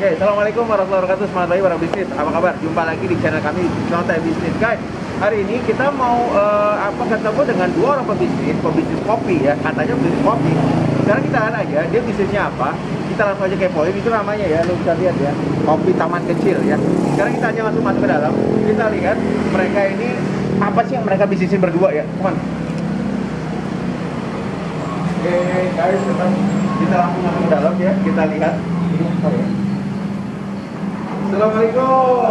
Oke, assalamualaikum warahmatullahi wabarakatuh. Selamat pagi para bisnis. Apa kabar? Jumpa lagi di channel kami Contoh Bisnis, guys. Hari ini kita mau ketemu dengan dua orang pebisnis kopi ya. Katanya bisnis kopi. Sekarang kita lihat aja dia bisnisnya apa. Kita langsung aja kepoin. Itu namanya ya, lu bisa lihat ya. Kopi Taman Kecil ya. Sekarang kita aja langsung masuk ke dalam. Kita lihat mereka ini apa sih yang mereka bisnisin berdua ya. Come on. Oke, guys, kita langsung masuk ke dalam ya. Kita lihat. Assalamualaikum.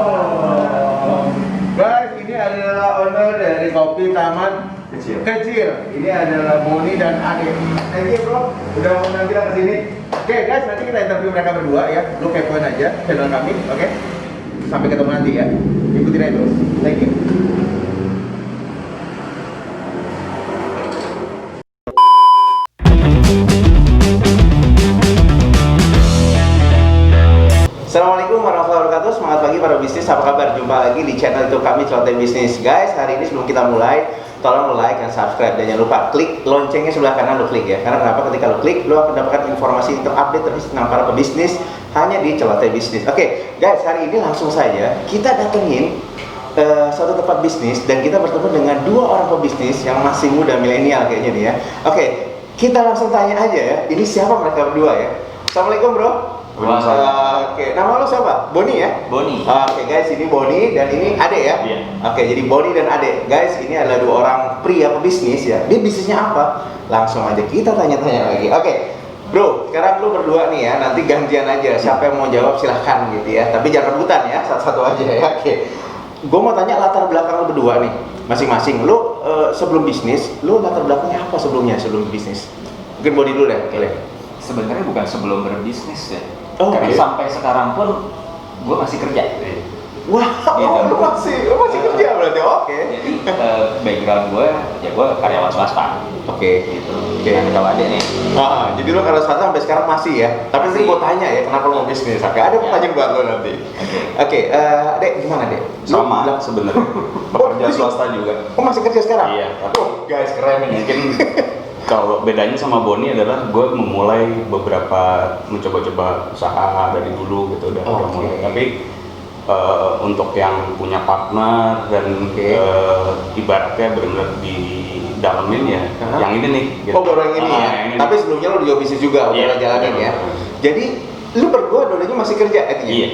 Guys, ini adalah owner dari Kopi Taman Kecil. Ini adalah Boni dan Ade. Thank you bro, udah undang kita ke sini. Oke guys, nanti kita interview mereka berdua ya. Lu kepoin aja channel kami, oke? Sampai ketemu nanti ya. Ikutin aja terus. Thank you. Assalamualaikum warahmatullahi wabarakatuh. Semangat pagi para bisnis. Apa kabar? Jumpa lagi di channel YouTube kami Contoh Bisnis, guys. Hari ini sebelum kita mulai, tolong like dan subscribe dan jangan lupa klik loncengnya sebelah kanan, lo klik ya. Karena kenapa? Ketika lo klik, lo akan mendapatkan informasi terupdate terus tentang para pebisnis hanya di Contoh Bisnis. Oke, guys, hari ini langsung saja kita datengin suatu tempat bisnis dan kita bertemu dengan dua orang pebisnis yang masih muda, milenial kayaknya nih ya. Oke, kita langsung tanya aja ya. Ini siapa mereka berdua ya? Assalamualaikum bro. Oke, nama lo siapa? Boni ya? Boni. Oke guys, ini Boni dan ini Ade ya? Iya. Oke, jadi Boni dan Ade. Guys, ini adalah dua orang pria pebisnis ya. Dia bisnisnya apa? Langsung aja kita tanya-tanya lagi. Oke, bro, sekarang lu berdua nih ya, nanti gantian aja. Siapa yang mau jawab silahkan gitu ya. Tapi jangan rebutan ya, satu-satu aja ya. Oke. Gue mau tanya latar belakang lu berdua nih, masing-masing. Lu sebelum bisnis, lu latar belakangnya apa sebelumnya, sebelum bisnis? Mungkin Boni dulu deh, boleh. Sebenarnya bukan sebelum berbisnis ya. Oh, karena okay. sampai sekarang pun gue masih kerja. Wah, Gitu. lu masih kerja berarti, oke. Jadi background gue, ya gue karyawan swasta. Oke. Gitu. Oke. Nah, kalau ada nih. Jadi lu karyawan swasta sampai sekarang masih ya. Tapi nanti gue tanya ya, kenapa lu mau bisnis? Oke, ada pertanyaan buat lu nanti. Oke, Dek, gimana Dek? Sama sebenarnya. Bekerja swasta juga. Oh, masih kerja sekarang? Iya. Oh, guys, keren nih. Mungkin kalau bedanya sama Boni adalah gue memulai beberapa mencoba-coba usaha dari dulu gitu udah mulai. Tapi untuk yang punya partner dan ibaratnya benar-benar di dalemin ya, yang ini nih. Gitu. Oh, baru yang ini ya. Yang ini. Tapi sebelumnya lu juga bisnis juga, udah jalanin ya. Jadi lu berdua dua-duanya masih kerja artinya? Iya.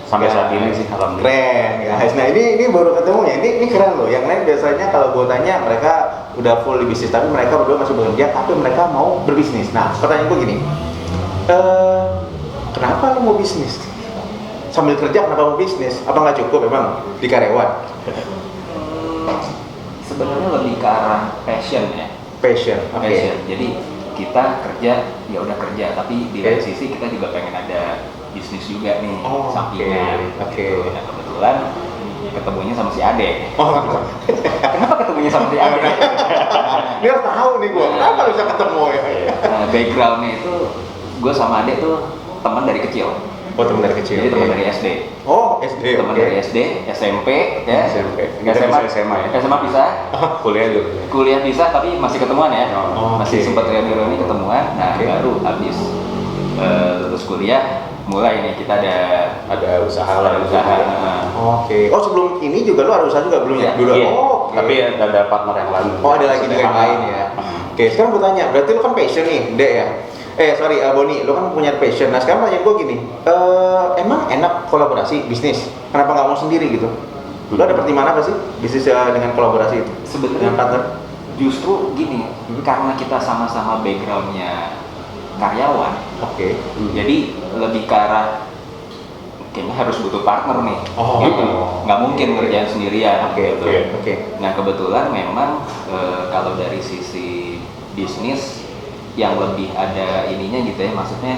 Sampai saat ini sih alhamdulillah. Keren guys. Nah ini baru ketemu ya. Ini keren loh. Yang lain biasanya kalau gue tanya mereka udah full di bisnis, tapi mereka berdua masih bekerja, tapi mereka mau berbisnis. Nah pertanyaan gue gini, kenapa lo mau bisnis? Sambil kerja kenapa mau bisnis? Apa nggak cukup memang di karyawan? Sebenarnya lebih ke arah passion ya. Passion, oke. Passion. Jadi kita kerja, ya udah kerja, tapi di lain sisi kita juga pengen ada bisnis juga nih, sampingan. Gitu. Nah kebetulan ketemunya sama si Ade. Kenapa ketemunya sama si Ade? Dia tahu nih gue, kenapa bisa ketemu ya? Backgroundnya itu, gue sama Ade tuh teman dari kecil. Oh, teman dari kecil. Jadi teman dari SD. Oh, SD. Teman dari SD, SMP, ya. SMP. SMA ya. SMA bisa. Kuliah juga. Kuliah bisa, tapi masih ketemuan ya. Masih sempat reuni ketemuan. Nah, baru habis lulus kuliah, mulai nih kita ada usaha lah. Oke. Oh, sebelum ini juga lu ada usaha juga belum ya? Dulu. Iya. Oh, tapi ada partner yang lain. Oh, ada lagi juga yang lain ya. Oke, sekarang gue tanya, berarti lu kan passion nih, Dek ya? Boni, lu kan punya passion. Nah, sekarang pertanyaan gue gini, emang enak kolaborasi bisnis? Kenapa nggak mau sendiri gitu? Lu ada pertimbangan apa sih bisnis dengan kolaborasi itu? Sebenarnya dengan partner? Justru gini, karena kita sama-sama backgroundnya karyawan. Oke. Jadi lebih ke arah kayaknya harus butuh partner nih. Gitu. Nggak mungkin ngerjain sendirian. Oke. Nah kebetulan memang kalau dari sisi bisnis yang lebih ada ininya gitu ya, maksudnya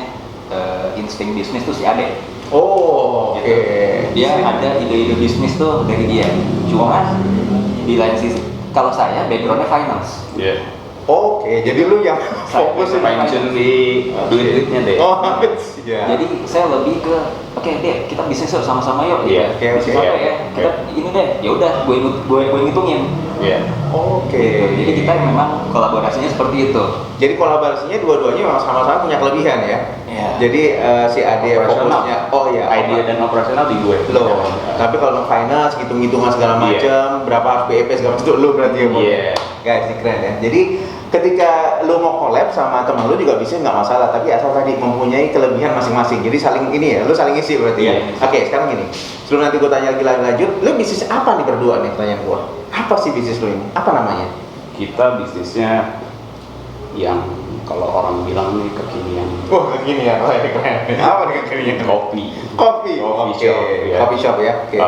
insting bisnis tuh si Ade. Oh, gitu. Dia ada ide-ide bisnis tuh dari dia. Cuma di lain sisi, kalau saya backgroundnya finance. Oke, jadi lu yang fokus pensiun di duit-duitnya deh. Oh, Yeah. Jadi saya lebih ke oke deh kita bisnis yuk sama-sama yuk. Iya. Gitu. Bisnis apa ya? Kita ini deh. Ya udah gue ngitungin. Iya. Oke. Jadi kita memang kolaborasinya seperti itu. Jadi kolaborasinya dua-duanya memang sama-sama punya kelebihan ya. Iya. Jadi si Ade fokusnya, oh ya, idea dan operasional di gue. lo. Tapi kalau finance, hitung-hitungan segala Iya. macam, berapa harus BEP segala macam itu lo berarti ya, Bang? Iya. Guys, ini keren ya. Jadi ketika lo mau collab sama teman lo juga bisa nggak masalah, tapi asal tadi mempunyai kelebihan masing-masing. Jadi saling ini ya, lo saling isi berarti ya. Iya. Oke, sekarang gini. Sebelum nanti gue tanya lagi lanjut, lo bisnis apa nih berdua nih pertanyaan gue? Apa sih bisnis lo ini? Apa namanya? Kita bisnisnya yang kalau orang bilang nih kekinian. Wah, begini ya. Oh, ini keren. Apa nih kekinian? Kopi. Kopi. Coffee Oke. shop, ya. Coffee shop ya. Oke.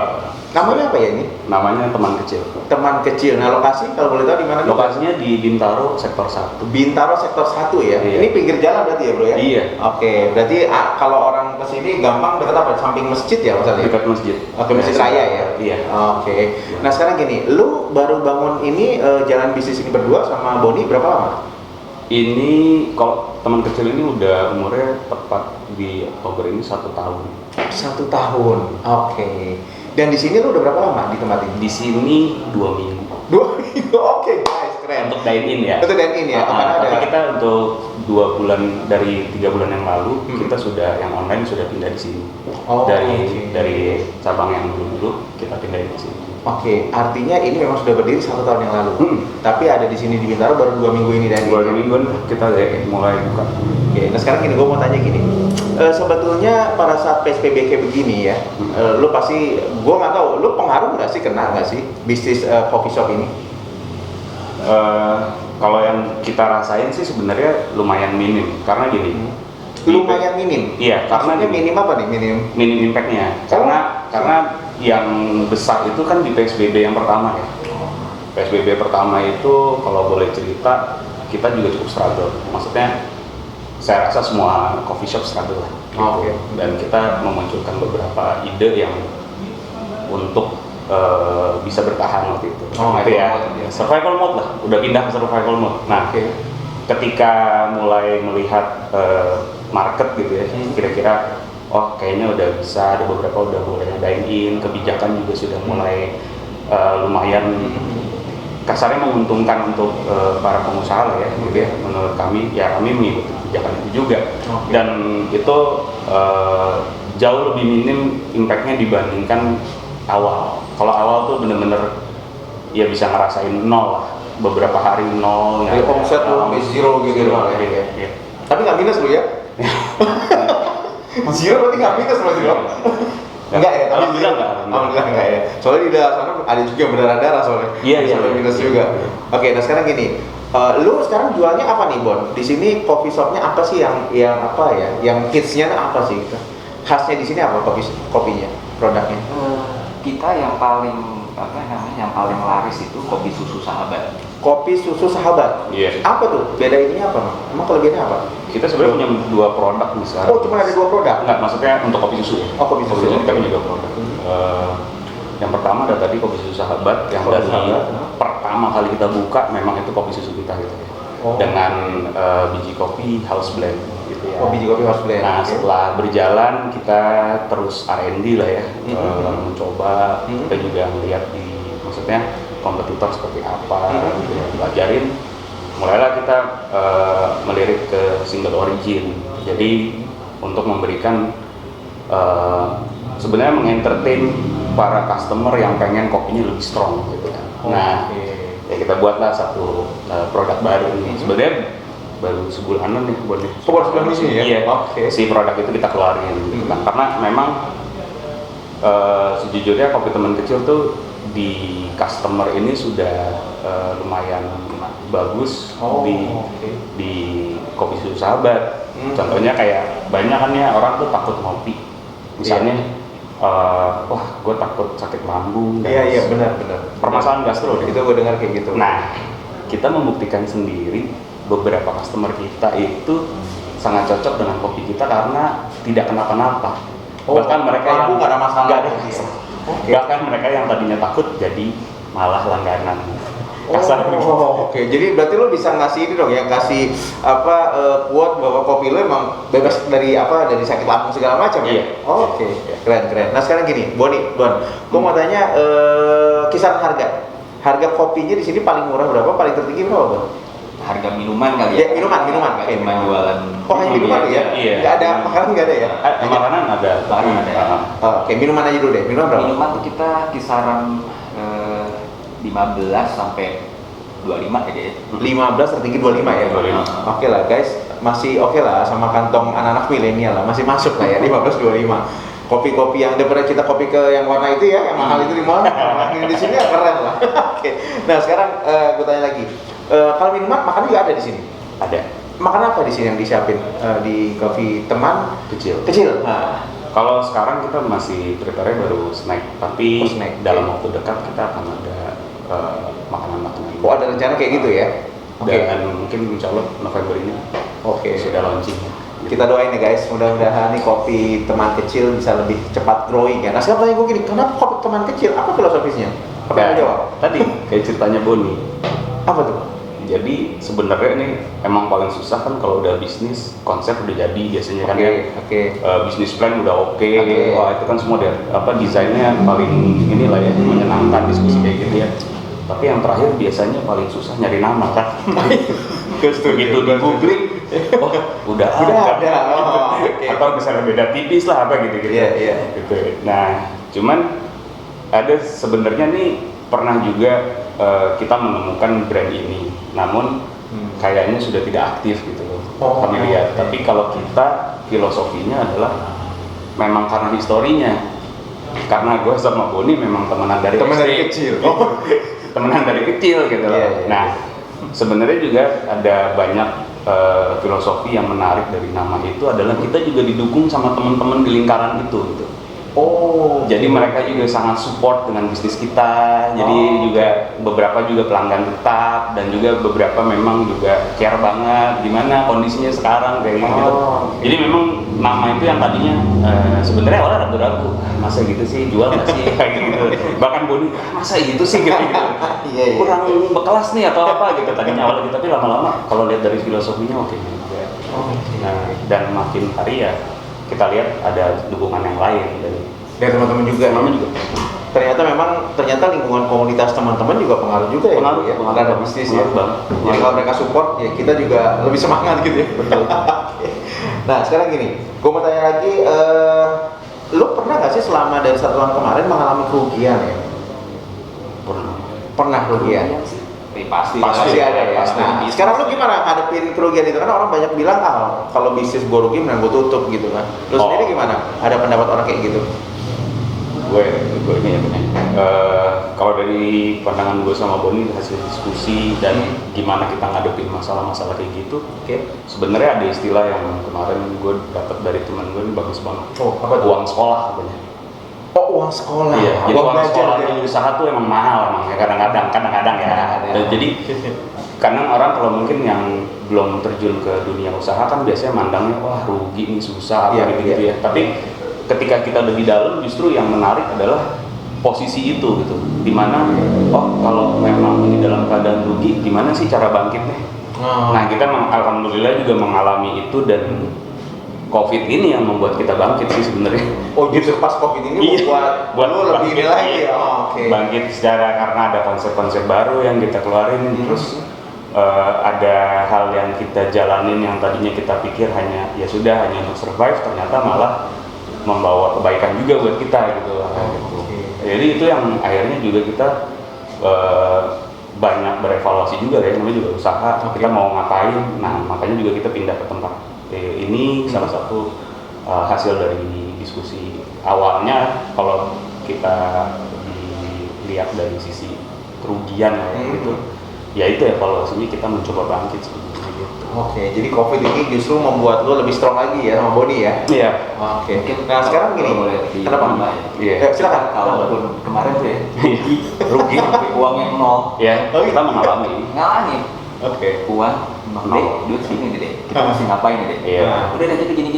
Namanya apa ya ini? Namanya Teman Kecil. Teman kecil. Nah, lokasi kalau boleh tahu di mana? Lokasinya di Bintaro sektor 1. Bintaro sektor 1 ya. Iya. Ini pinggir jalan berarti ya, Bro ya? Iya. Oke, berarti kalau orang kesini gampang dekat apa? Samping masjid ya maksudnya? Dekat masjid. Oke, masjid raya ya? Iya. Oke. Nah, sekarang gini, lu baru bangun ini jalan bisnis ini berdua sama Boni berapa lama? Ini kalau Teman Kecil ini udah umurnya tepat di Oktober ini 1 tahun. 1 tahun. Oke. Dan di sini lu udah berapa lama di tempat ini? Di sini 2 minggu. 2 minggu. Oke, guys, keren. Untuk dine in ya. Untuk dine in ya. Karena Tapi ada kita untuk 2 bulan dari 3 bulan yang lalu kita sudah yang online sudah pindah di sini. Oh, dari oke. dari cabang yang dulu kita pindah di sini. Oke, artinya ini memang sudah berdiri 1 tahun yang lalu. Tapi ada di sini di Bintaro baru 2 minggu ini dan 2 mingguan kita mulai buka. Oke, nah sekarang gini, gue mau tanya gini. Sebetulnya pada saat PSBB kayak begini ya, lu pasti, gue nggak tahu, lu pengaruh nggak sih, kena nggak sih bisnis coffee shop ini? Kalau yang kita rasain sih sebenarnya lumayan minim karena gini. Lumayan minim. Iya, karena Maksudnya minim apa nih? minim impactnya. Karena yang besar itu kan di PSBB yang pertama ya. PSBB pertama itu kalau boleh cerita kita juga cukup struggle. Maksudnya saya rasa semua coffee shop struggle lah. Gitu. Oke. Dan kita memunculkan beberapa ide yang untuk bisa bertahan waktu itu. Gitu ya. Survival mode lah. Udah pindah ke survival mode. Nah, ketika mulai melihat market gitu ya, kira-kira kayaknya udah bisa, ada beberapa udah mulai dine in, kebijakan juga sudah mulai lumayan kasarnya menguntungkan untuk para pengusaha lah ya, gitu ya. Menurut kami, ya kami mengikuti kebijakan itu juga, dan itu jauh lebih minim impactnya dibandingkan awal. Kalau awal tuh bener-bener ya bisa ngerasain nol lah, beberapa hari nol. Dari omset lu sampai zero gitu ya. Iya. Tapi nggak minus lu ya? Zero berarti nggak minus berarti dong? Enggak ya? Alhamdulillah enggak. Alhamdulillah enggak ya. Soalnya di dalam sana ada juga yang berdarah-darah soalnya. Iya. Sampai minus juga. Oke, nah sekarang gini. Lu sekarang jualnya apa nih, Bon? Di sini coffee shopnya apa sih yang apa ya? Yang hitsnya apa sih? Khasnya di sini apa kopinya, produknya? Kita yang paling yang paling laris itu kopi susu sahabat. Kopi susu sahabat. Iya. Apa tuh? Beda ini apa? Emang kelebihannya apa? Kita sebenarnya punya 2 produk misalnya. Oh, cuma ada 2 produk? Enggak, maksudnya untuk kopi susu. Oh, kopi susu. Kita punya 2 produk. Yang pertama ada tadi kopi susu sahabat, yang Kopi dari sahabat. pertama kali kita buka memang itu kopi susu kita gitu ya. Dengan biji kopi house blend gitu ya. Oh, biji kopi house blend. Nah, Oke. setelah berjalan kita terus R&D lah ya, mencoba, kita juga melihat maksudnya kompetitor seperti apa, gitu ya, pelajarin. Mulailah kita melirik ke single origin. Jadi untuk memberikan sebenarnya mengentertain para customer yang pengen kopinya lebih strong gitu kan. Nah, ya kita buatlah satu produk baru nih. Sebenarnya baru sebulanan nih buat nih. Oh, baru sebulan ini ya? Iya. Oke. Si produk itu kita keluarin gitu kan. Karena memang sejujurnya kopi Teman Kecil tuh di customer ini sudah lumayan bagus di kopi susu sahabat. Contohnya kayak banyak kan ya orang tuh takut ngopi. Misalnya wah gue takut sakit lambung. Iya benar. Permasalahan gastro deh. Itu gue dengar kayak gitu. Nah, kita membuktikan sendiri beberapa customer kita itu sangat cocok dengan kopi kita karena tidak kenapa-napa. Bahkan mereka yang nggak ada masalah. Nggak ada masalah. Bahkan mereka yang tadinya takut jadi malah langganan. kasar gitu. Oke. Jadi berarti lo bisa ngasih ini dong, yang kasih quote bahwa kopi lo emang bebas dari dari sakit lambung segala macam ya? Iya. Oke. Keren. Nah sekarang gini, Bon, gue mau tanya kisaran harga kopinya di sini paling murah berapa, paling tertinggi berapa, Bon? Harga minuman kali Ya, ya? minuman. Kayak cuma jualan. Oh, hanya minuman ya? Iya. Nggak ada makanan, nggak ada ya? Makanan ada. Makanan ada. Oke, minuman aja dulu deh. Minuman berapa? Minuman tuh kita kisaran 15 sampai 25 aja ya. 15 tertinggi 25 ya? 25. Oke lah guys, masih oke lah sama kantong anak-anak milenial lah, masih masuk lah ya 15-25. Kopi-kopi yang daripada kita kopi ke yang warna itu ya, yang mahal itu di mall, ini di sini ya keren lah. Oke. Nah sekarang gue tanya lagi, kalau minuman makan juga ada di sini? Ada. Makan apa di sini yang disiapin di kopi teman? Kecil. Nah. Kalau sekarang kita masih prepare baru snack, tapi snack. dalam waktu dekat kita akan ada makanan-makanan. Oh ada rencana kayak gitu ya? Dan mungkin insya Allah November ini sudah launching. Kita doain ya guys, mudah-mudahan nih kopi teman kecil bisa lebih cepat growing ya. Nah sekarang tanya gue gini, kenapa kopi teman kecil? Apa filosofisnya? Apa yang lo jawab? Tadi kayak ceritanya Boni. Apa tuh? Jadi sebenarnya nih emang paling susah kan kalau udah bisnis, konsep udah jadi biasanya kan ya. Bisnis plan udah oke. Wah itu kan semua desainnya paling inilah ya, menyenangkan diskusi kayak gitu ya. Tapi yang terakhir biasanya paling susah nyari nama kan. Begitu di googling, oh udah ada. Atau misalnya beda tipis lah apa gitu. Iya. Gitu. Nah cuman ada sebenarnya nih pernah juga kita menemukan brand ini, namun kayaknya sudah tidak aktif gitu loh. Kami lihat. Tapi kalau kita filosofinya adalah memang karena historinya. Karena gue sama Boni memang temenan dari kecil. Temenan dari kecil gitu loh. Iya. Nah, sebenarnya juga ada banyak filosofi yang menarik dari nama itu adalah kita juga didukung sama teman-teman di lingkaran itu gitu. Jadi mereka juga sangat support dengan bisnis kita. Jadi juga beberapa juga pelanggan tetap dan juga beberapa memang juga care banget gimana kondisinya sekarang kayak gitu. Jadi memang nama itu yang tadinya sebenarnya awalnya ragu-ragu, masa gitu sih jual nggak sih kayak gitu. Bahkan Boni, masa gitu sih gitu. Kurang berkelas nih atau apa gitu tadinya awalnya gitu. Tapi lama-lama kalau lihat dari filosofinya oke juga. Nah, dan makin hari ya kita lihat ada dukungan yang lain dari teman-teman juga. Ternyata lingkungan komunitas teman-teman juga pengaruh juga ya. Pengaruh ada bisnis ya. Jadi kalau mereka support ya kita juga lebih semangat gitu ya. Betul. Nah sekarang gini, gue mau tanya lagi, lo pernah nggak sih selama dari 1 tahun kemarin mengalami kerugian ya? Pernah kerugian? Pasti ada ya. Nah, sekarang lu gimana hadapin kerugian itu? Karena orang banyak bilang kalau bisnis gue rugi, mending gue tutup gitu kan. Lu sendiri gimana? Ada pendapat orang kayak gitu? Gue ini ya benar. Kalau dari pandangan gue sama Boni hasil diskusi dan gimana kita ngadepin masalah-masalah kayak gitu, sebenarnya ada istilah yang kemarin gue dapat dari teman gue ini bagus banget. Apa tuh? Uang sekolah katanya. Uang sekolah. Iya, jadi uang sekolah di usaha tuh emang mahal emang ya kadang-kadang ya. Jadi karena orang kalau mungkin yang belum terjun ke dunia usaha kan biasanya mandangnya wah rugi nih susah apa gitu ya. Tapi ketika kita lebih dalam justru yang menarik adalah posisi itu gitu. Dimana kalau memang ini dalam keadaan rugi gimana sih cara bangkitnya? Nah kita alhamdulillah juga mengalami itu dan COVID ini yang membuat kita bangkit sih sebenarnya. Justru pas COVID ini buat lu lebih ini lagi ya. Bangkit secara karena ada konsep-konsep baru yang kita keluarin, terus ada hal yang kita jalanin yang tadinya kita pikir hanya untuk survive, ternyata malah membawa kebaikan juga buat kita gitu. Jadi itu yang akhirnya juga kita banyak berevaluasi juga ya, namanya juga usaha, kita mau ngapain. Nah makanya juga kita pindah ke tempat ini salah satu hasil dari diskusi awalnya. Kalau kita dilihat dari sisi kerugian gitu, ya itu evaluasinya kita mencoba bangkit sebenarnya gitu. Jadi COVID ini justru membuat lo lebih strong lagi ya sama Boni ya? Iya. Nah sekarang gini, kenapa? Silakan. Kalaupun kemarin tuh ya rugi uangnya 0. Ya, kita mengalami. Uang 0, duit sini deh. Kita mesti ngapain deh? Iya. Udah jadi gini.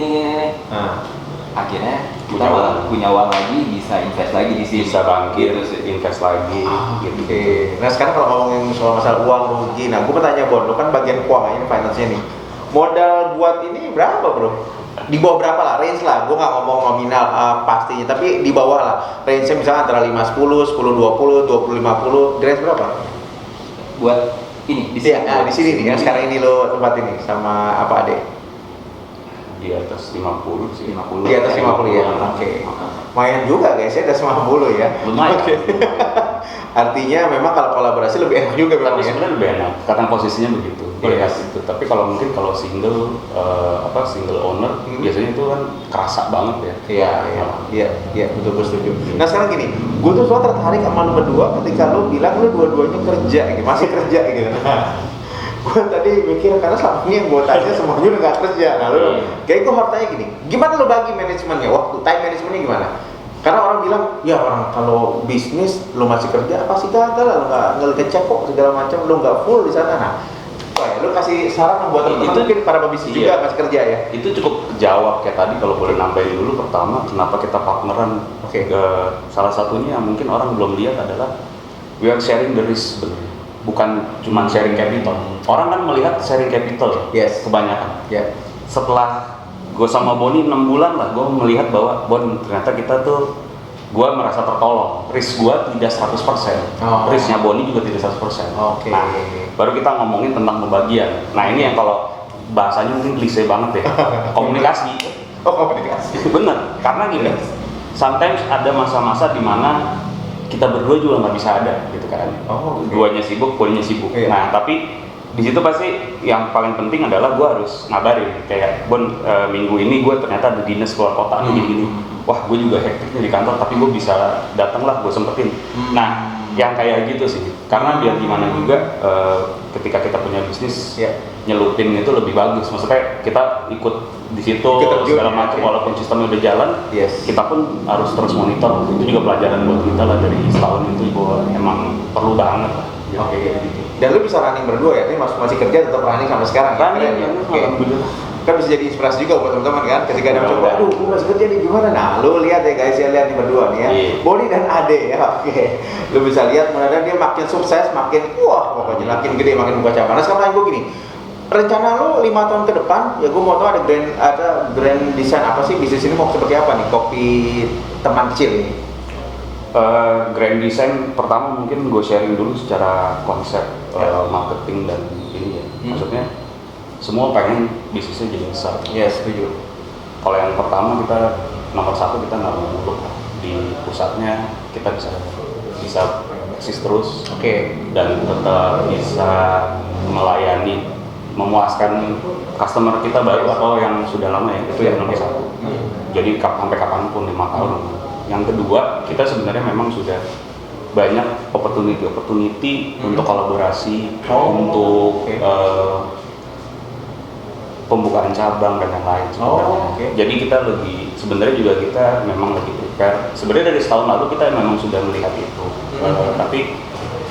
akhirnya kita malah punya uang lagi, bisa invest lagi di sini, bisa bangkit, gitu sih. invest lagi gitu. Oke. Nah sekarang kalau ngomongin soal masalah uang rugi, nah gue bertanya Bon, lu kan bagian keuangannya, finance-nya nih. Modal buat ini berapa bro? Di bawah berapa lah, range lah, gue nggak ngomong nominal pastinya, tapi di bawah lah, range-nya misalnya antara 5-10, 10-20, 20-50, di range berapa? Buat ini di Iya, nah, di sini nih, yang sekarang ini lo tempat ini sama apa adek? Di atas 50 sih. 50. Di atas 50 ya, oke. Lumayan juga guys ya, di atas 50 ya. Lumayan. Oke. Artinya memang kalau kolaborasi lebih enak juga memang Tapi ya. sebenarnya lebih enak karena posisinya begitu. Melihat itu. Tapi kalau mungkin kalau single single owner biasanya itu kan kerasa banget ya. Iya, betul gue setuju. Nah sekarang gini, gue tuh soal tertarik sama lu berdua ketika lu bilang lu dua-duanya kerja, gitu, masih kerja gitu. Gue tadi mikir karena selama ini yang gue tanya semuanya udah gak kerja. Nah lu, kayak gue harus tanya gini, gimana lu bagi manajemennya, waktu, time manajemennya gimana? Karena orang bilang, ya orang kalau bisnis lu masih kerja pasti gagal lah, lu nggak ngecek kok segala macam, lu nggak full di sana. Nah, lu kasih saran buat teman-teman mungkin para pebisnis juga masih kerja ya. Itu cukup jawab kayak tadi kalau boleh nambahin dulu. Pertama, kenapa kita partneran? Salah satunya yang mungkin orang belum lihat adalah we are sharing the risk sebenarnya. Bukan cuma sharing capital. Orang kan melihat sharing capital kebanyakan. Setelah gue sama Boni 6 bulan lah, gue melihat bahwa Bon ternyata kita tuh, gue merasa tertolong. Risk gue tidak 100%, risknya Boni juga tidak 100%. Nah, baru kita ngomongin tentang pembagian. Nah ini yang kalau bahasanya mungkin klise banget ya, komunikasi. Komunikasi. Bener, karena gini, sometimes ada masa-masa di mana kita berdua juga nggak bisa ada, gitu kan. Duanya sibuk, Boninya sibuk. Nah tapi di situ pasti yang paling penting adalah gue harus ngabarin kayak Bon, minggu ini gue ternyata ada dinas keluar kota nih gini. Wah gue juga hektiknya di kantor, tapi gue bisa datang lah, gue sempetin. Nah yang kayak gitu sih, karena biar gimana juga ketika kita punya bisnis nyelupin itu lebih bagus. Maksudnya kita ikut di situ segala macam, walaupun sistemnya udah jalan, kita pun harus terus monitor. Itu juga pelajaran buat kita lah dari setahun itu, bahwa emang perlu banget lah. Gitu. Dan lu bisa running berdua ya, ini masih kerja tetap running sampai sekarang. Alhamdulillah. Kan bisa jadi inspirasi juga buat teman-teman kan, ketika ada coba, aduh gue masih kerja nih gimana? Nah lu lihat ya guys, ya lihat nih berdua nih ya, Boni dan Ade ya, lu bisa lihat mana dia makin sukses, makin wah pokoknya makin gede, makin buka cabang. Nah sekarang gue gini, rencana lu 5 tahun ke depan, ya gue mau tahu ada grand design apa sih, bisnis ini mau seperti apa nih, kopi teman kecil ini? Grand design pertama mungkin gue sharing dulu secara konsep marketing dan ini ya. Maksudnya semua pengen bisnisnya jadi besar. Setuju. Kalau yang pertama kita nomor 1 kita nggak mau muluk di pusatnya, kita bisa eksis terus. Dan tetap bisa melayani, memuaskan customer kita baik atau yang sudah lama ya, itu yang nomor 1. Jadi sampai kapanpun 5 tahun. Yang kedua, kita sebenarnya memang sudah banyak opportunity untuk kolaborasi, untuk pembukaan cabang dan yang lain sebenarnya. Jadi kita sebenarnya juga kita memang lagi prepare. Sebenarnya dari setahun lalu kita memang sudah melihat itu, tapi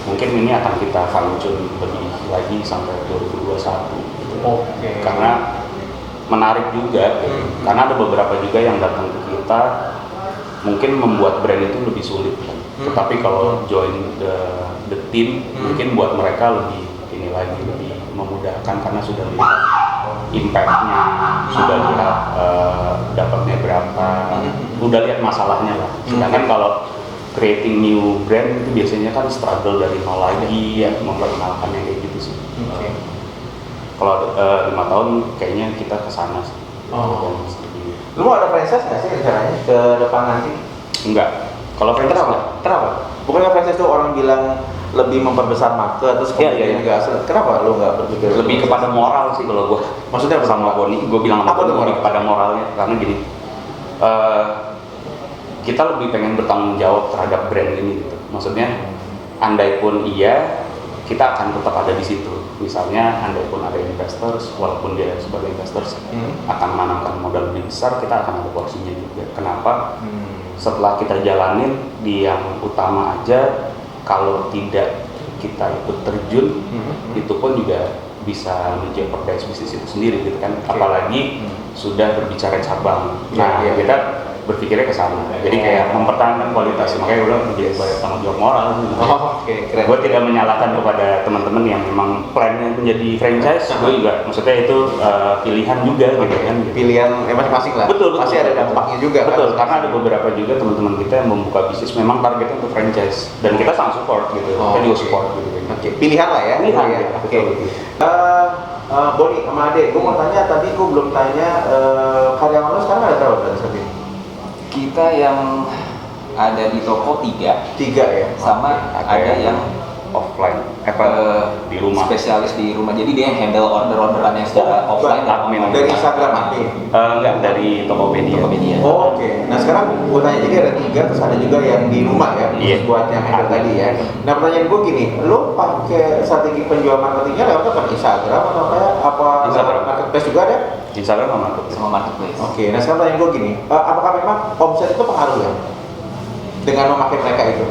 mungkin ini akan kita fine tune lebih lagi sampai 2021. Karena menarik juga, karena ada beberapa juga yang datang ke kita. Mungkin membuat brand itu lebih sulit kan. Tetapi kalau join the team, mungkin buat mereka lebih lebih memudahkan karena sudah lihat impact-nya, sudah lihat dapatnya berapa, udah lihat masalahnya lah. Sedangkan kalau creating new brand itu biasanya kan struggle dari nol lagi, memperkenalkan yang kayak gitu sih. Kalau 5 tahun kayaknya kita kesana sih. Lu mau ada franchise nggak sih rencananya ke depan nanti? Enggak. Kalau franchise kenapa? Bukannya franchise itu orang bilang lebih memperbesar market, terus kemudian juga kenapa lu nggak berpikir? Lebih kepada moral sih kalau gue. Maksudnya sama Boni, gue bilang apa tuh lebih kepada moralnya, karena gini, kita lebih pengen bertanggung jawab terhadap brand ini gitu. Maksudnya, andai pun kita akan tetap ada di situ. Misalnya, andai pun ada investors, walaupun dia sebagai investors akan menanamkan modal lebih besar, kita akan ada porsinya juga. Kenapa? Setelah kita jalanin di yang utama aja, kalau tidak kita ikut terjun, itu pun juga bisa menjeopardize bisnis itu sendiri gitu kan. Apalagi sudah berbicara cabang. Nah, kita berpikirnya ke sana. Jadi kayak mempertahankan kualitas, makanya udah menjadi tanggung jawab moral. Keren. Gue tidak menyalahkan kepada teman-teman yang memang plannya menjadi franchise. Gue juga, maksudnya itu pilihan juga gitu kan. Pilihan masing-masing lah. Betul. Pasti ada dampaknya juga. Betul, kan? karena ada beberapa juga teman-teman kita yang membuka bisnis memang targetnya untuk franchise dan kita sangat support gitu. Kita juga support gitu. Pilihan lah ya. Pilihan. Oke. Boni sama Ade, gue mau tanya tadi gue belum tanya karyawan lo sekarang ada berapa berarti saat ini? Kita yang ada di toko 3 ya? sama ada yang offline, di rumah. Spesialis di rumah, jadi dia yang handle orderan yang secara offline admin. Dari Instagram admin? Enggak, dari Tokopedia. Oke. Nah sekarang gue tanya, jadi ada 3, terus ada juga yang di rumah ya, buat yang handle tadi ya. Nah pertanyaan gue gini, lo pakai strategi penjual marketingnya lewat apa? Instagram atau apa? Instagram. Marketplace juga ada? Instagram sama Marketplace. sama marketplace. Oke. Nah sekarang pertanyaan gue gini, apakah memang omset itu pengaruh ya dengan memakai mereka itu?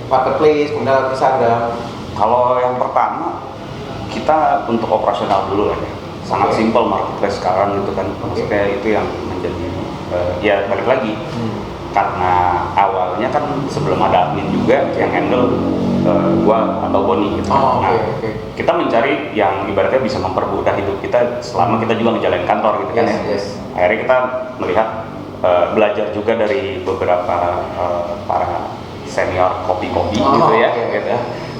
Marketplace, kemudian Instagram. Kalau yang pertama kita untuk operasional dulu lah ya. Sangat simpel marketplace sekarang gitu kan. Maksudnya itu yang menjadi ya balik lagi. Karena awalnya kan sebelum ada admin juga yang handle gua atau Boni gitu. Kita mencari yang ibaratnya bisa mempermudah hidup kita selama kita juga ngejalanin kantor gitu kan ya. Akhirnya kita melihat belajar juga dari beberapa para senior kopi-kopi gitu ya. Gitu.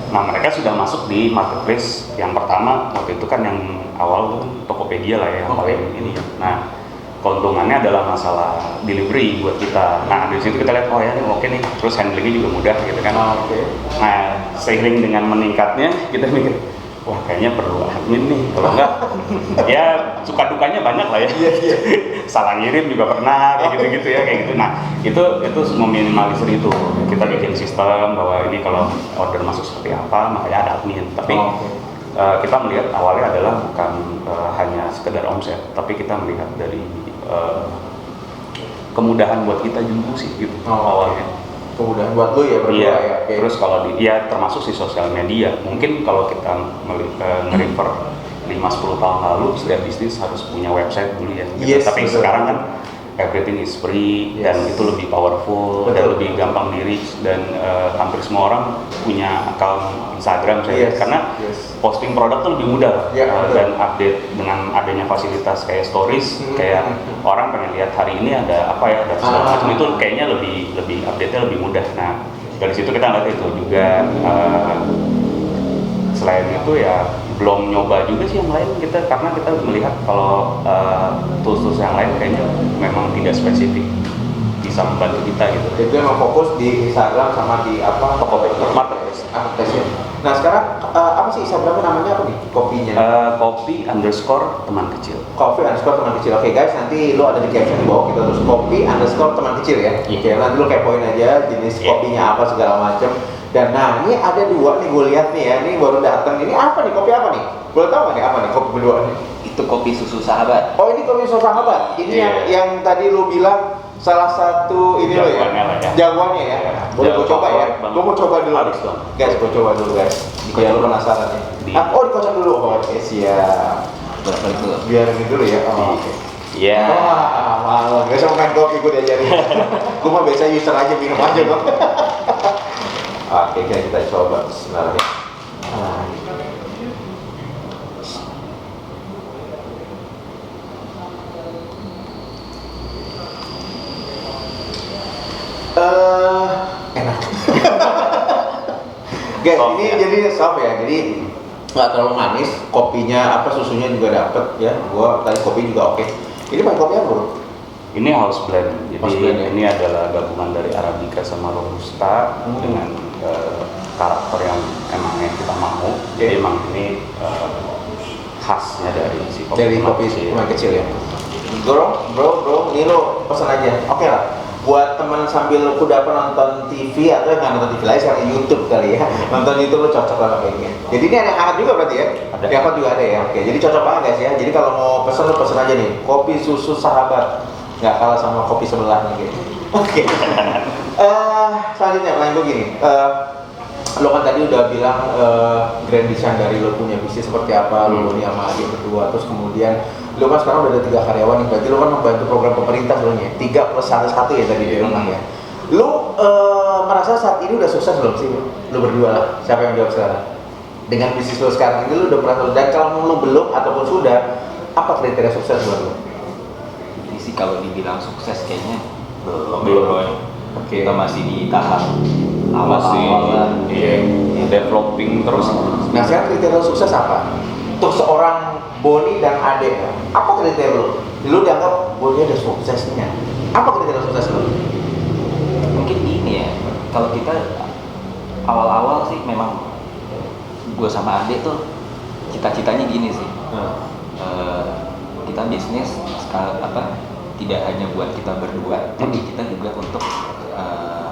Nah mereka sudah masuk di marketplace yang pertama waktu itu kan yang awal tuh Tokopedia lah ya yang paling ini. Nah keuntungannya adalah masalah delivery buat kita. Nah dari situ kita lihat oh ya ini oke nih, terus handlingnya juga mudah gitu kan. Nah seiring dengan meningkatnya kita mikir wah kayaknya perlu admin nih, kalau enggak ya suka dukanya banyak lah ya. Salah ngirim juga pernah kayak gitu-gitu ya kayak gitu. Nah itu meminimalisir itu. Kita bikin sistem bahwa ini kalau order masuk seperti apa makanya ada admin. Tapi kita melihat awalnya adalah bukan hanya sekedar omset, tapi kita melihat dari kemudahan buat kita juga sih gitu awalnya. Kemudahan buat lo ya berdua ya. Terus kalau termasuk si sosial media. Mungkin kalau kita nge-refer 5-10 tahun lalu setiap bisnis harus punya website dulu ya. Gitu. Tapi sekarang kan everything is free dan itu lebih powerful dan lebih gampang di-reach dan hampir semua orang punya account Instagram karena posting produk tuh lebih mudah dan update dengan adanya fasilitas kayak stories kayak orang pengen lihat hari ini ada apa ya dan segala macam itu kayaknya lebih update-nya lebih mudah. Nah dari situ kita ngeliat itu juga selain itu ya belum nyoba juga sih yang lain kita karena kita melihat kalau tools-tools yang lain kayaknya memang tidak spesifik bisa membantu kita gitu. Itu emang fokus di Instagram sama di Tokopedia marketplace ya. Nah sekarang apa sih Instagramnya namanya apa nih kopinya? Kopi_teman kecil. Kopi_teman kecil. Oke guys, nanti lo ada di caption di bawah kita terus kopi_teman kecil ya. Oke, nanti lo kepoin aja jenis kopinya apa segala macam. Dan nah ini ada 2 nih gue lihat nih ya, ini baru datang. Ini apa nih, kopi apa nih? Boleh tahu nggak nih apa nih kopi kedua nih? Itu kopi susu sahabat. Oh ini kopi susu sahabat. Ini yang tadi lo bilang salah satu ini lo ya, jagoannya ya. Boleh gue coba ya? Gue mau coba dulu. Guys, gue coba dulu guys. Biar lo penasaran ya. Dikocok dulu. Oke siap. Balik dulu. Biar ini dulu ya. Oke. Iya. Wah, malah gak usah main kopi gue diajarin. Gue mah biasa user aja minum aja bang. Oke, kita coba sebenarnya. Enak. Guys, ini jadi soft ya. Jadi nggak terlalu manis. Kopinya susunya juga dapet ya. Gua tadi kopi juga oke. Ini pakai kopi apa bro? Ini house blend. Jadi ini adalah gabungan dari Arabica sama Robusta dengan karakter yang emangnya kita mau. Jadi emang ini khasnya dari si kopi. Dari kopi teman kecil ya. Bro, ini lo pesan aja. Oke lah. Buat teman sambil kudapan nonton TV atau yang nggak nonton TV lain, sekarang YouTube kali ya. Nonton YouTube lo cocok lah kayaknya. Jadi ini ada yang hangat juga berarti ya? Ada. Yang hangat juga ada ya. Oke, jadi cocok banget guys ya. Jadi kalau mau pesen lo pesen aja nih. Kopi susu sahabat. Nggak kalah sama kopi sebelahnya gitu. Oke. Selanjutnya pertanyaan gue gini. Lo kan tadi udah bilang grand design dari lo punya bisnis seperti apa, lo punya sama adik berdua, terus kemudian Lu kan sekarang udah ada 3 karyawan nih, berarti lu kan membantu program pemerintah sebenarnya. 3 plus 1 ya tadi dia bilang ya. Lu merasa saat ini udah sukses belum sih lu berdua lah? Siapa yang jawab sekarang? Dengan bisnis lu sekarang ini lu udah merasa, dan kalau lu belum ataupun sudah, apa kriteria sukses buat lu? Ini sih kalau dibilang sukses kayaknya belum. Oke. Kita masih di tahap Masih awal-awalan. developing terus. Nah sekarang kriteria sukses apa? Untuk seorang Boni dan Ade, apa kriteria lu? Lu dianggap Boni ada suksesnya. Apa kriteria sukses lu? Mungkin ini ya, kalau kita awal-awal sih memang gue sama Ade tuh cita-citanya gini sih. Kita bisnis tidak hanya buat kita berdua, tapi kita juga untuk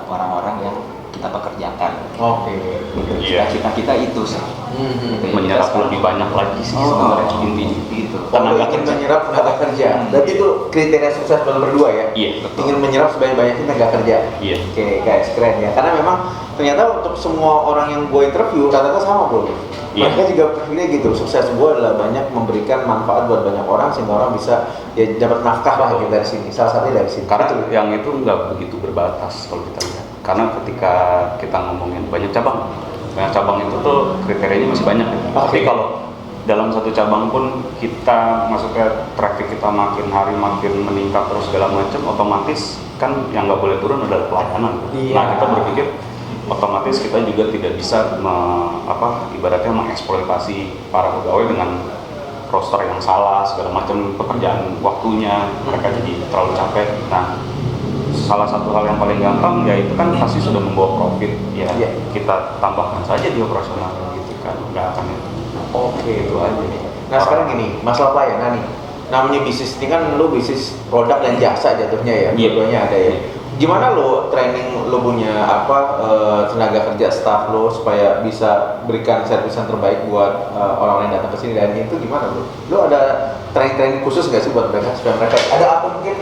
orang-orang yang kita pekerjakan. Oke. Cita-cita kita itu sih. Gitu ya, Menyerap kita lebih banyak lagi sih sebenarnya sebenarnya intinya. gitu. Tenaga kerja, menyerap tenaga kerja. Berarti itu kriteria sukses buat berdua ya? Iya, betul. Ingin menyerap sebanyak-banyaknya tenaga kerja. Iya. Oke, guys, keren ya. Karena memang ternyata untuk semua orang yang gue interview rata-rata sama bro. Iya. Mereka juga pilih gitu. Sukses gue adalah banyak memberikan manfaat buat banyak orang sehingga orang bisa ya dapat nafkah lah gitu dari sini. Salah satunya dari sini. Karena yang itu nggak begitu berbatas kalau kita lihat. Karena ketika kita ngomongin banyak cabang itu tuh kriterianya masih banyak. Tapi kalau dalam satu cabang pun kita, maksudnya traffic kita makin hari makin meningkat terus segala macam, otomatis kan yang nggak boleh turun adalah pelayanan. Iya. Nah kita berpikir otomatis kita juga tidak bisa ibaratnya mengeksploitasi para pegawai dengan roster yang salah segala macam, pekerjaan waktunya mereka jadi terlalu capek. Nah salah satu hal yang paling gampang ya itu kan pasti sudah membawa profit ya, kita tambahkan saja di operasional gitu kan, nggak akan itu. Oke, itu aja nih. Nah sekarang gini, masalah pelayanan nih. Namanya bisnis ini kan lu bisnis produk dan jasa jatuhnya ya, dua-duanya ada ya. Gimana lo training lo punya tenaga kerja staff lo supaya bisa berikan servis yang terbaik buat orang yang datang ke sini, dan itu gimana lo? Lo ada training khusus nggak sih buat mereka supaya mereka ada apa mungkin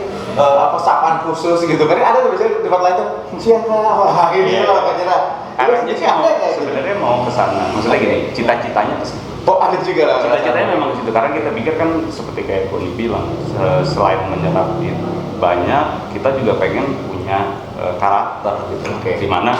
sapaan khusus gitu kan? Ada tuh biasanya di tempat lain tuh siapa wah ini loh kayaknya. Sebenarnya mau ke sana, maksudnya gini, cita-citanya ke sana. Oh ada juga lah. Cita-citanya memang ke situ, karena kita pikir kan seperti kayak Boni bilang, selain menyerap banyak, kita juga pengen punya karakter gitu, dimana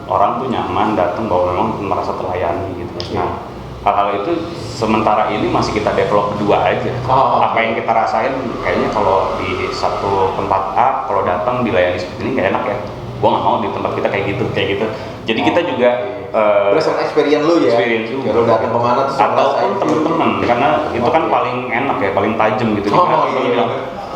orang tuh nyaman datang bahwa memang merasa terlayani gitu. Nah hal-hal itu sementara ini masih kita develop berdua aja. Apa yang kita rasain kayaknya kalau di satu tempat A kalau datang dilayani seperti ini nggak enak ya, gua nggak mau di tempat kita kayak gitu. Jadi kita juga berdasarkan experience lu ya. Experience juga. Lu datang kemana tuh ataupun teman-teman, karena itu kan paling enak ya, paling tajam gitu. Bilang,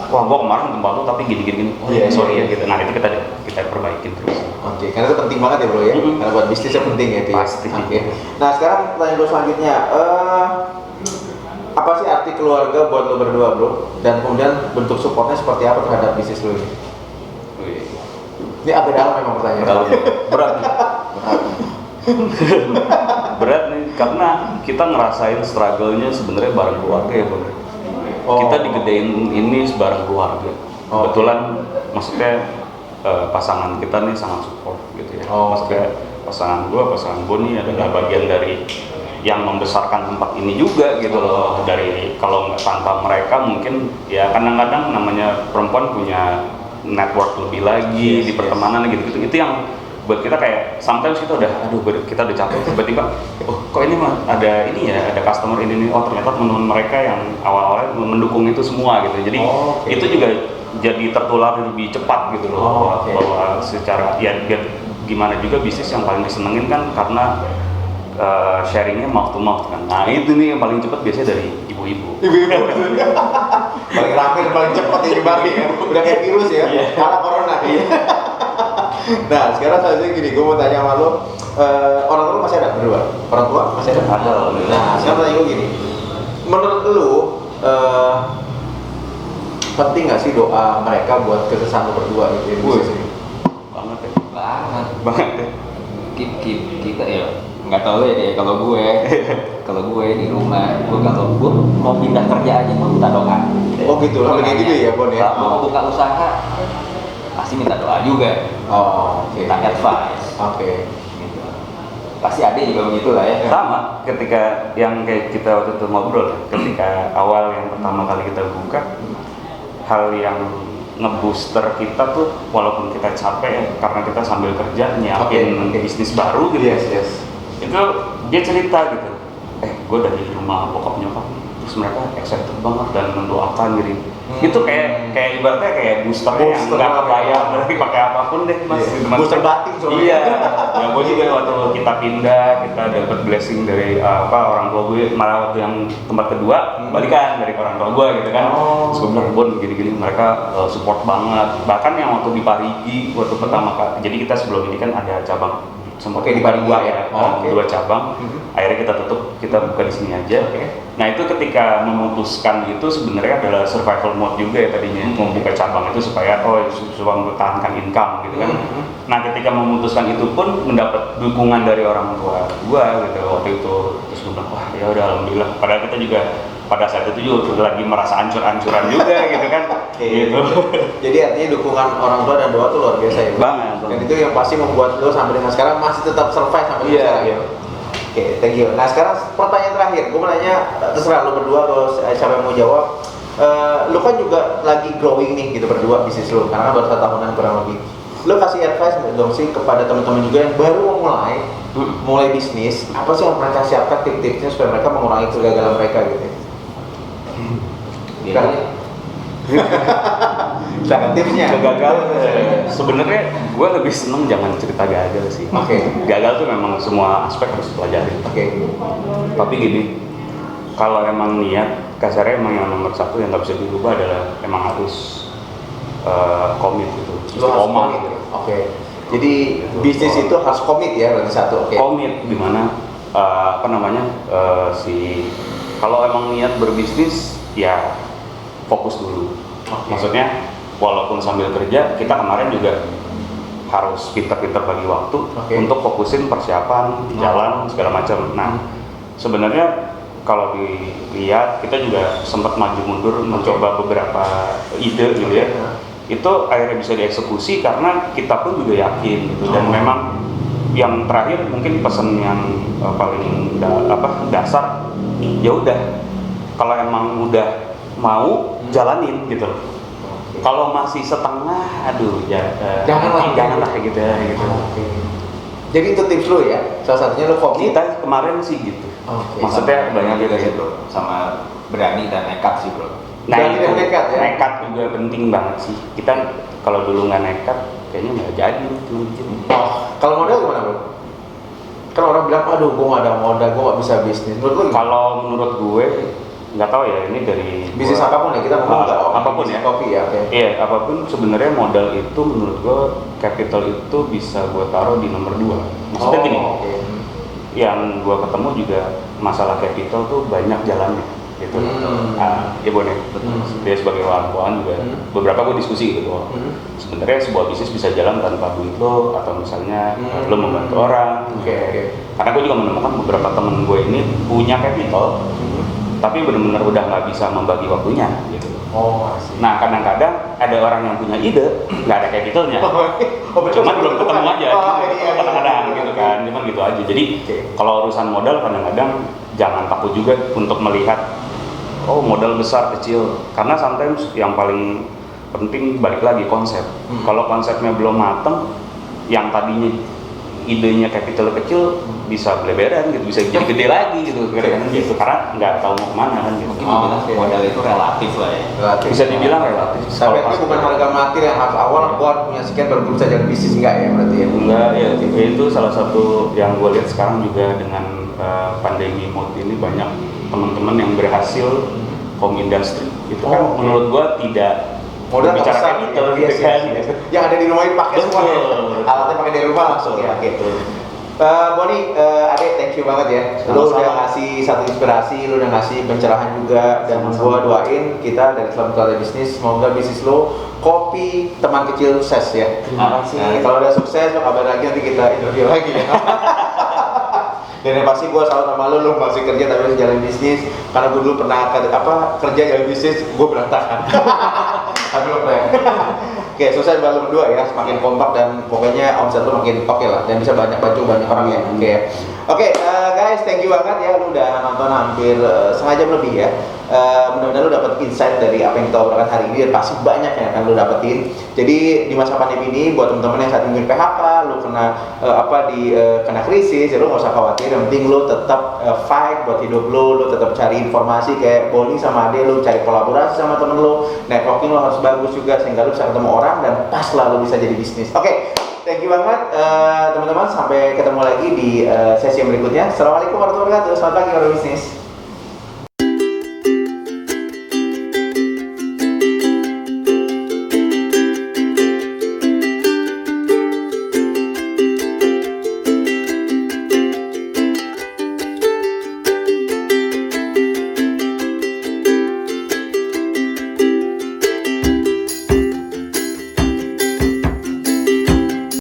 wah gua kemarin tempat lu tapi gini. Sorry ya gitu. Nah itu kita perbaikin terus. Oke, karena itu penting banget ya bro ya. Karena buat bisnisnya penting ya itu. Pasti. Oke. Nah sekarang pertanyaan gue selanjutnya, apa sih arti keluarga buat lo berdua bro? Dan kemudian bentuk supportnya seperti apa terhadap bisnis lo ini? Ini agak dalam memang pertanyaan. Berat. Berat nih, karena kita ngerasain struggle-nya sebenarnya bareng keluarga ya bro. Kita digedein ini bareng keluarga. Kebetulan maksudnya pasangan kita nih sangat support gitu ya. Maksudnya pasangan gua, pasangan Boni adalah bagian dari yang membesarkan tempat ini juga gitu loh. Dari kalau nggak tanpa mereka mungkin ya kadang-kadang namanya perempuan punya network lebih lagi di pertemanan gitu. Itu yang buat kita kayak sometimes kita udah kita udah capek, tiba-tiba kok ini mah ada ini ya, ada customer ini ternyata teman-teman mereka yang awal-awalnya mendukung itu semua gitu. Jadi itu juga jadi tertular lebih cepat gitu loh. Bahwa secara ya biar gimana juga bisnis yang paling disenengin kan karena sharingnya mouth to mouth kan. Nah itu nih yang paling cepat biasanya dari ibu-ibu. Paling rame dan paling cepat ya dibagi ya. Udah kayak virus ya, kalah corona. Nah sekarang selanjutnya gini, gue mau tanya sama lo, orang tua masih ada berdua? Orang tua masih ada? Ada. Nah sekarang tanya gue gini, menurut lo penting nggak sih doa mereka buat kekesan lo berdua gitu ya? Banget ya. Kita ya nggak tahu ya deh, kalau gue di rumah, gue kalau gue mau pindah kerja aja gue minta doa. Oh gitu lah, kayak gitu ya Bon ya. Kalau mau buka usaha pasti minta doa juga. Oh oke. Minta advice. Oke. Gitu. Pasti ada juga begitu lah ya. Sama, ketika yang kayak kita waktu itu ngobrol, ketika awal yang pertama kali kita buka, hal yang ngebooster kita tuh walaupun kita capek karena kita sambil kerja nyiapin bisnis baru gitu. Itu dia cerita gitu, gue dari rumah bokap nyokap, terus mereka excited banget dan mendoakan gitu. Itu kayak ibaratnya kayak boosternya yang nggak kebayang berarti pakai apapun deh mas. Booster batin soalnya. Iya. Ya gue juga waktu kita pindah kita dapat blessing dari orang tua gue, malah waktu yang tempat kedua balikan dari orang tua gue gitu kan. Terus gue bilang Bon gini-gini mereka support banget. Bahkan yang waktu di Parigi waktu pertama kali, jadi kita sebelum ini kan ada cabang di Parigi ya. Dua cabang. Akhirnya kita tutup, kita buka di sini aja. Nah itu ketika memutuskan itu sebenarnya adalah survival mode juga ya tadinya membuka cabang itu supaya mempertahankan income gitu kan. Nah ketika memutuskan itu pun mendapat dukungan dari orang tua gua gitu waktu itu. Terus gua bilang wah ya udah alhamdulillah. Padahal kita juga pada saat itu juga lagi merasa ancur-ancuran juga gitu kan. Gitu. Jadi artinya dukungan orang tua dan doa tuh luar biasa ya. Banget. Dan itu yang pasti membuat lo sampai dengan sekarang masih tetap survive sampai sekarang. Iya. Oke, thank you. Nah sekarang pertanyaan terakhir, gue mau nanya, terserah lo berdua kalau siapa yang mau jawab. Lo kan juga lagi growing nih gitu berdua bisnis lo, karena kan baru 1 tahunan kurang lebih. Lo kasih advice dong sih kepada teman-teman juga yang baru mau mulai bisnis, apa sih yang mereka siapkan tip-tipsnya supaya mereka mengurangi kegagalan mereka gitu? Silakan tipsnya. Kegagalan sebenarnya gue lebih seneng jangan cerita gagal sih. Gagal tuh memang semua aspek harus pelajari. Tapi gini, kalau emang niat, kasarnya emang yang nomor satu yang nggak bisa dirubah adalah emang harus komit gitu. Istiqomah gitu. Jadi bisnis itu harus komit ya berarti satu. Komit dimana kalau emang niat berbisnis ya fokus dulu. Maksudnya walaupun sambil kerja kita kemarin juga harus pintar-pintar bagi waktu untuk fokusin persiapan, jalan segala macam. Nah sebenarnya kalau dilihat kita juga sempat maju mundur mencoba beberapa ide gitu ya. Itu akhirnya bisa dieksekusi karena kita pun juga yakin gitu. Dan memang yang terakhir mungkin pesan yang paling dasar, ya udah kalau emang udah mau jalanin gitu. Kalau masih setengah, aduh janganlah kayak gitu. Jadi itu tips lo ya, salah satunya lo komit. Kita kemarin sih gitu. Maksudnya banyak gitu sih bro, sama berani dan nekat sih bro. Nah berani dan nekat ya. Nekat juga penting banget sih. Kita kalau dulu nggak nekat, kayaknya nggak jadi Kalau modal gimana bro? Kan orang bilang, aduh gue nggak ada modal, gue nggak bisa bisnis. Menurut lo gimana? Kalau menurut gue nggak tahu ya, ini dari bisnis apapun ya, kita ngomong apapun ya, kopi ya. Iya, apapun sebenarnya modal itu menurut gue capital itu bisa gue taruh di nomor 2. Maksudnya gini, yang gue ketemu juga masalah capital tuh banyak jalannya gitu. Ya boleh, dia sebagai orang keuangan juga beberapa gue diskusi gitu. Sebenarnya sebuah bisnis bisa jalan tanpa duit lo atau misalnya lo membantu orang. Karena gue juga menemukan beberapa temen gue ini punya capital tapi benar-benar udah nggak bisa membagi waktunya gitu. Nah kadang-kadang ada orang yang punya ide nggak ada capitalnya, cuman belum ketemu aja. Kadang-kadang gitu kan, cuman gitu aja. Jadi kalau urusan modal kadang-kadang jangan takut juga untuk melihat modal besar kecil, karena sometimes yang paling penting balik lagi konsep. Kalau konsepnya belum mateng, yang tadinya idenya capital kecil bisa beleberan gitu, bisa jadi gede lagi gitu kadang-kadang gitu, karena nggak tahu mau kemana kan gitu. Mungkin dibilang modal itu relatif lah ya. Bisa dibilang relatif. Tapi itu bukan harga mati yang harus awal gua punya sekian baru bisa jadi bisnis, enggak ya berarti ya? Enggak ya, itu salah satu yang gue lihat sekarang juga dengan pandemi mode ini banyak teman-teman yang berhasil home industry itu kan menurut gue tidak modal bicara besar capital gitu kan. Yang ada di rumah pakai semua ya. Alatnya pakai dari rumah langsung ya. Boni, Ade, thank you banget ya. Lu udah ngasih satu inspirasi, lu udah ngasih pencerahan juga, dan gua doain kita dari Islam Total Bisnis, semoga bisnis lu kopi teman kecil sukses ya. Terima kasih. Nah, kalau udah sukses, lo kabar lagi nanti kita interview lagi ya. Dan yang pasti gue salut sama lu masih kerja tapi masih jalan bisnis. Karena gue dulu pernah kerja jalan bisnis, gue berantakan. Tapi lo keren. Oke, selesai baru berdua ya, semakin kompak dan pokoknya omset lu makin oke lah dan bisa banyak bantu banyak orang ya. Oke, guys, thank you banget ya, lu udah nonton hampir setengah jam lebih ya. Mudah-mudahan lu dapat insight dari apa yang kita obrolkan hari ini dan pasti banyak yang akan lu dapetin. Jadi di masa pandemi ini buat teman-teman yang saat mungkin PHK, lu kena kena krisis, ya lu nggak usah khawatir. Yang penting lu tetap fight buat hidup lu tetap cari informasi kayak Boni sama Ade, lu cari kolaborasi sama temen lu, networking lu harus bagus juga sehingga lu bisa ketemu orang dan pas lah lu bisa jadi bisnis. Oke, thank you banget teman-teman, sampai ketemu lagi di sesi yang berikutnya. Assalamualaikum warahmatullahi wabarakatuh. Selamat pagi para bisnis.